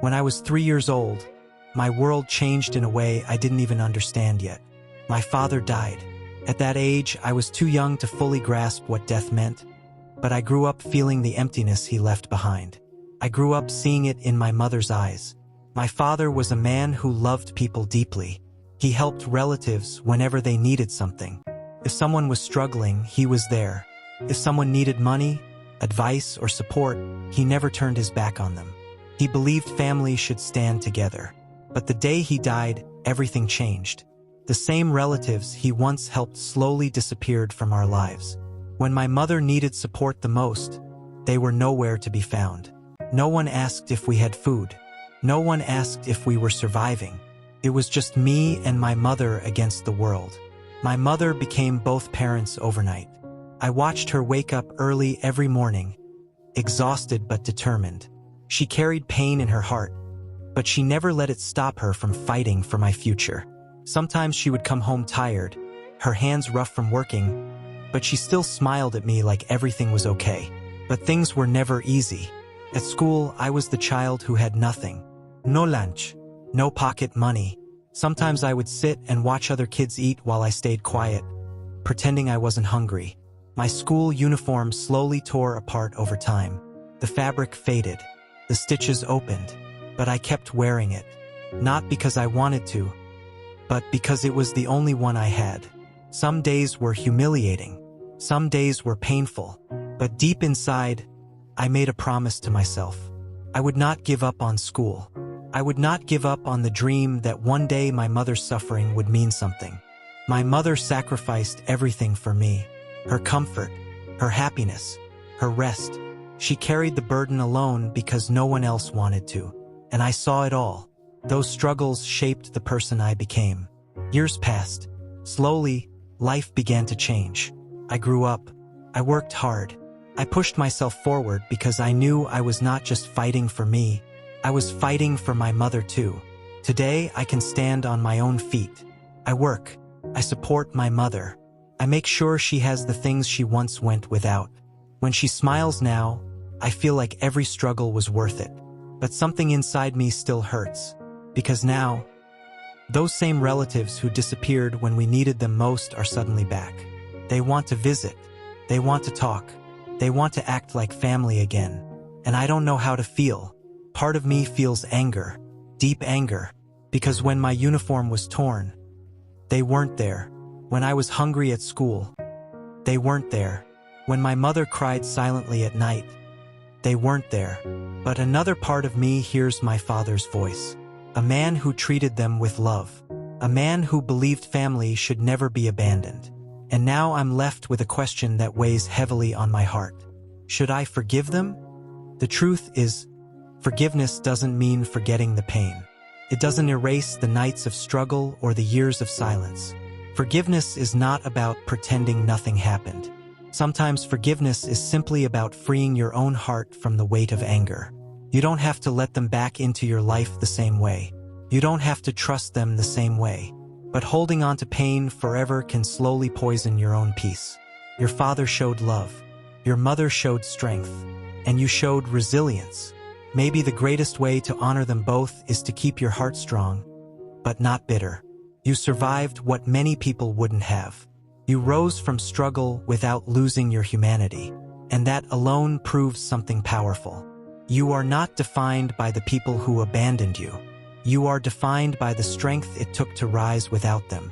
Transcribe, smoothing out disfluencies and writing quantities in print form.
When I was 3 years old, my world changed in a way I didn't even understand yet. My father died. At that age, I was too young to fully grasp what death meant, but I grew up feeling the emptiness he left behind. I grew up seeing it in my mother's eyes. My father was a man who loved people deeply. He helped relatives whenever they needed something. If someone was struggling, he was there. If someone needed money, advice, or support, he never turned his back on them. He believed families should stand together. But the day he died, everything changed. The same relatives he once helped slowly disappeared from our lives. When my mother needed support the most, they were nowhere to be found. No one asked if we had food. No one asked if we were surviving. It was just me and my mother against the world. My mother became both parents overnight. I watched her wake up early every morning, exhausted but determined. She carried pain in her heart, but she never let it stop her from fighting for my future. Sometimes she would come home tired, her hands rough from working, but she still smiled at me like everything was okay. But things were never easy. At school, I was the child who had nothing. No lunch, no pocket money. Sometimes I would sit and watch other kids eat while I stayed quiet, pretending I wasn't hungry. My school uniform slowly tore apart over time. The fabric faded. The stitches opened, but I kept wearing it. Not because I wanted to, but because it was the only one I had. Some days were humiliating. Some days were painful. But deep inside, I made a promise to myself. I would not give up on school. I would not give up on the dream that one day my mother's suffering would mean something. My mother sacrificed everything for me. Her comfort, her happiness, her rest. She carried the burden alone because no one else wanted to. And I saw it all. Those struggles shaped the person I became. Years passed. Slowly, life began to change. I grew up. I worked hard. I pushed myself forward because I knew I was not just fighting for me. I was fighting for my mother too. Today, I can stand on my own feet. I work. I support my mother. I make sure she has the things she once went without. When she smiles now, I feel like every struggle was worth it. But something inside me still hurts. Because now, those same relatives who disappeared when we needed them most are suddenly back. They want to visit. They want to talk. They want to act like family again. And I don't know how to feel. Part of me feels anger, deep anger, because when my uniform was torn, they weren't there. When I was hungry at school, they weren't there. When my mother cried silently at night, they weren't there. But another part of me hears my father's voice. A man who treated them with love. A man who believed family should never be abandoned. And now I'm left with a question that weighs heavily on my heart. Should I forgive them? The truth is, forgiveness doesn't mean forgetting the pain. It doesn't erase the nights of struggle or the years of silence. Forgiveness is not about pretending nothing happened. Sometimes forgiveness is simply about freeing your own heart from the weight of anger. You don't have to let them back into your life the same way. You don't have to trust them the same way. But holding on to pain forever can slowly poison your own peace. Your father showed love. Your mother showed strength. And you showed resilience. Maybe the greatest way to honor them both is to keep your heart strong, but not bitter. You survived what many people wouldn't have. You rose from struggle without losing your humanity. And that alone proves something powerful. You are not defined by the people who abandoned you. You are defined by the strength it took to rise without them.